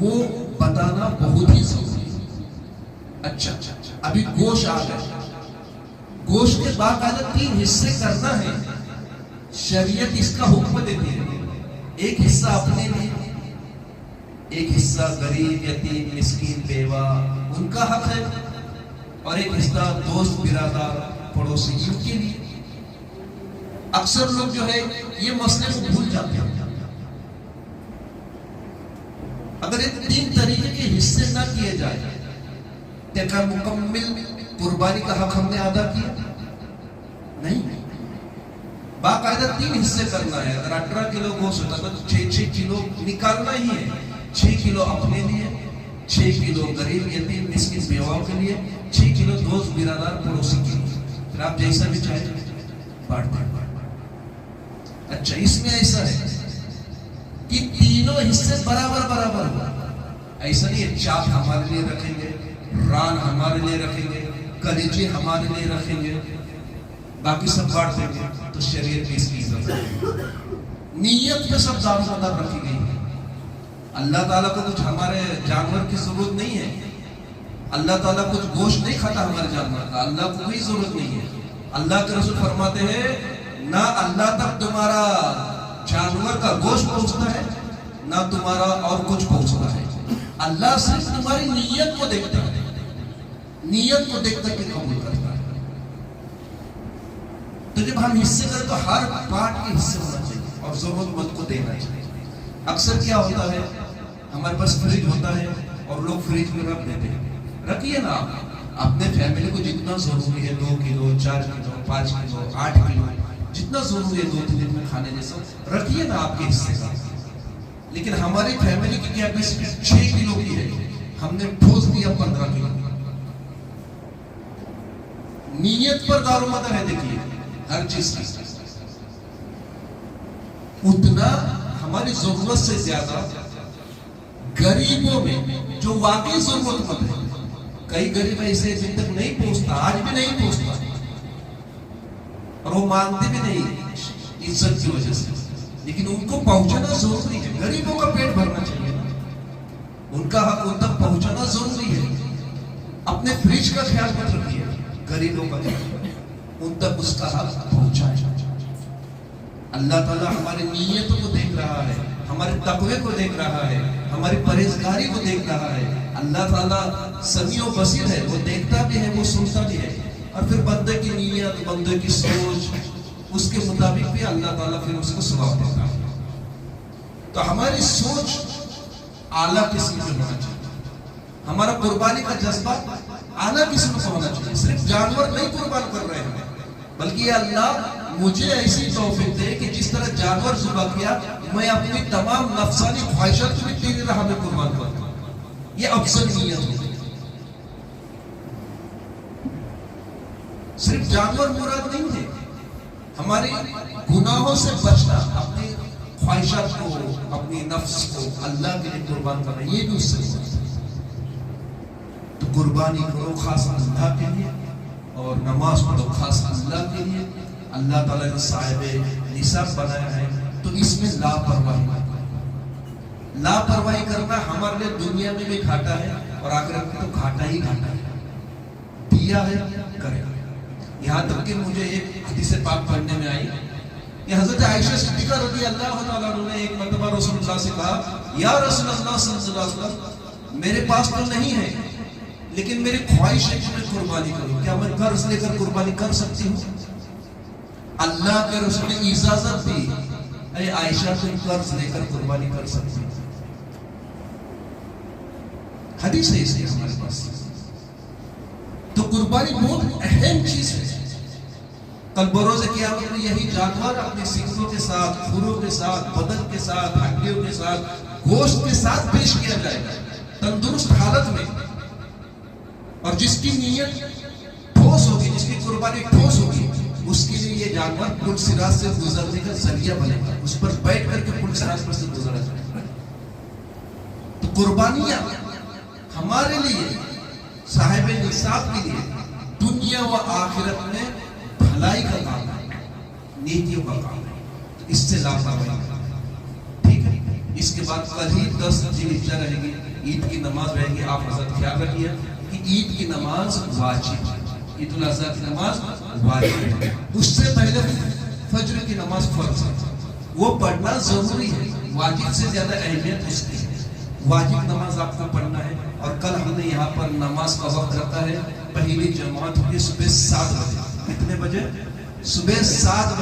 وہ بتانا بہت ہی ضروری ہے۔ اچھا ابھی گوشت آ گیا، گوشت کے باقاعدہ 3 حصے کرنا ہے، شریعت اس کا حکم دیتی ہے۔ ایک حصہ اپنے لیے، ایک حصہ غریب یتیم مسکین بیوہ ان کا حق ہے، اور ایک حصہ دوست برادر پڑوسی ان کے لیے۔ اکثر لوگ جو ہے یہ مسئلے کو بھول جاتے ہیں۔ اگر یہ 3 طریقے کے حصے نہ کیے جائے تو کیا مکمل قربانی کا حق ہم نے ادا کیا؟ نہیں، باقاعدہ 3 حصے کرنا ہے۔ اگر 18 کلو گوشت ہوتا تو 6 کلو نکالنا ہی ہے، 6 کلو اپنے لیے، 6 کلو غریب یتیم مسکین بیواؤں کے لیے، 6 کلو دوست برادر پڑوسی کے لیے، پھر آپ جیسا بھی چاہے بانٹ دیں۔ اچھا اس میں ایسا ہے کہ تینوں حصے برابر برابر ہو، ایسا نہیں ہے چاپ ہمارے لیے رکھیں گے، ران ہمارے لیے رکھیں گے، کلیجے ہمارے لیے رکھیں گے، باقی سب بانٹ دیں گے، تو شریعت کی اس کی عزت ہے۔ نیت میں سب دار و مدار رکھی گئی ہے۔ اللہ تعالیٰ کو کچھ ہمارے جانور کی ضرورت نہیں ہے، اللہ تعالیٰ کچھ گوشت نہیں کھاتا ہمارے جانور کا، اللہ کو کوئی ضرورت نہیں ہے۔ اللہ کے رسول فرماتے ہیں نہ اللہ تک تمہارا جانور کا گوشت پہنچتا ہے، نہ تمہارا اور کچھ پہنچتا ہے۔ اللہ صرف تمہاری نیت کو دیکھتا ہے، نیت کو دیکھتا کہ قبول کرتا ہے۔ تو جب ہم حصے کریں تو ہر پارٹ کے حصے ہونا چاہیے اور ضرورت مند کو دینا چاہیے۔ اکثر کیا ہوتا ہے ہمارے پاس فریج ہوتا ہے اور لوگ فریج میں رکھ دیتے ہیں، رکھیے نا آپ اپنے فیملی کو جتنا ضروری ہے 2 کلو 4 کلو 5 کلو 8 کلو جتنا ضروری ہے 2-3 دن میں کھانے جیسا رکھیے نا آپ کے حصے کا۔ لیکن ہماری فیملی کی کیپیسٹی 6 کلو کی ہے، ہم نے ٹھوس دیا 15 کلو۔ نیت پر دار و مدار ہے، دیکھیے ہر چیز کی اتنا ہماری ضرورت سے زیادہ غریبوں میں جو واقعی ضرورت مند ہے، کئی غریب ایسے جن تک نہیں پہنچتا، آج بھی نہیں پہنچتا، اور وہ مانتے بھی نہیں عزت کی وجہ سے، لیکن ان کو پہنچانا ضروری ہے۔ غریبوں کا پیٹ بھرنا چاہیے، ان کا حق ان تک پہنچانا ضروری ہے۔ اپنے فریج کا خیال مت رکھیے، غریبوں کا ان تک اس کا حق پہنچائے۔ اللہ تعالیٰ ہماری نیتوں کو دیکھ رہا ہے، ہمارے تقوی کو دیکھ رہا ہے، ہماری پرہیزگاری کو دیکھ رہا ہے۔ اللہ تعالیٰ سمیع و بصیر ہے، وہ دیکھتا بھی ہے، وہ سنتا بھی ہے، اور پھر بندے کی نیت، بندے کی سوچ، اس کے مطابق بھی اللہ تعالیٰ پھر اس کو ثواب دیتا ہے۔ تو ہماری سوچ اعلیٰ قسم کی ہونا چاہیے، ہمارا قربانی کا جذبہ اعلیٰ قسم کا ہونا چاہیے۔ صرف جانور نہیں قربان کر رہے ہیں، بلکہ یہ اللہ مجھے ایسی توفیق دے کہ جس طرح جانور ذبح کیا، میں اپنی تمام نفسانی خواہشات کو بھی تیری راہ میں قربان کرتا ہوں۔ یہ افضل نیت ہوتی ہے۔ صرف جانور مراد نہیں ہے، ہمارے گناہوں سے بچنا، اپنی خواہشات کو، اپنی نفس کو اللہ کے لیے قربان کرنا، یہ بھی اس سے ہوتا ہے۔ تو قربانی کرو خاص اللہ کے لیے، اور نماز پڑھو خاص اللہ کے لیے۔ اللہ تعالیٰ نے صاحب نصاب بنایا ہے، تو اس میں لاپرواہی کرنا ہمارے لیے دنیا میں بھی گھاٹا ہے اور آخرت میں تو گھاٹا ہی گھاٹا ہے۔ دیا ہے کرے، یہاں تک کہ مجھے ایک حدیث پاک پڑھنے میں آئی کہ حضرت عائشہ صدیقہ رضی اللہ تعالیٰ عنہ نے ایک مرتبہ رسول اللہ سے کہا، یا رسول اللہ صلی اللہ علیہ وسلم، میرے پاس تو نہیں ہے لیکن میری خواہش ہے کہ میں قربانی کروں، کیا میں قرض لے کر قربانی کر سکتی ہوں؟ اللہ کے رسول نے اجازت دی، اے عائشہ تم قرض لے کر قربانی کر سکتی ہو۔ حدیث ہے اس کی ہمارے پاس۔ تو قربانی بہت اہم چیز ہے۔ کل بروز قیامت میں یہی جانور اپنے سینگوں کے ساتھ، کھروں کے ساتھ، بدن کے ساتھ، ہڈیوں کے ساتھ، گوشت کے ساتھ پیش کیا جائے گا تندرست حالت میں، اور جس کی نیت ٹھوس ہوگی، جس کی قربانی ٹھوس ہوگی، اس کے لیے یہ جانور پل صراط سے گزرنے کا ذریعہ بنے گا، اس پر بیٹھ کر کے پل صراط پر سے گزرا جائے گا۔ تو قربانیاں ہمارے لیے، صاحب نصاب کے لیے، دنیا و آخرت میں بھلائی کا کام ہے، نیکیوں کا کام ہے۔ تو اس سے لاپرواہی ٹھیک ہے۔ اس کے بعد کل ہی 10 ذی الحجہ رہے گی، عید کی نماز رہے گی. آپ حضرت خیال رکھیے کہ عید کی نماز واجب ہے، عید الاضحیٰ کی نماز واجب ہے. اس سے پہلے فجر کی نماز فرض ہے، وہ پڑھنا ضروری ہے. واجب سے زیادہ اہمیت اس کی ہے. واجب نماز آپ کو پڑھنا ہے. اور کل ہم نے یہاں پر نماز کا وقت رکھا ہے، پہلی جماعت ہوگی صبح 7 بجے. کتنے بجے؟ صبح 7 بجے.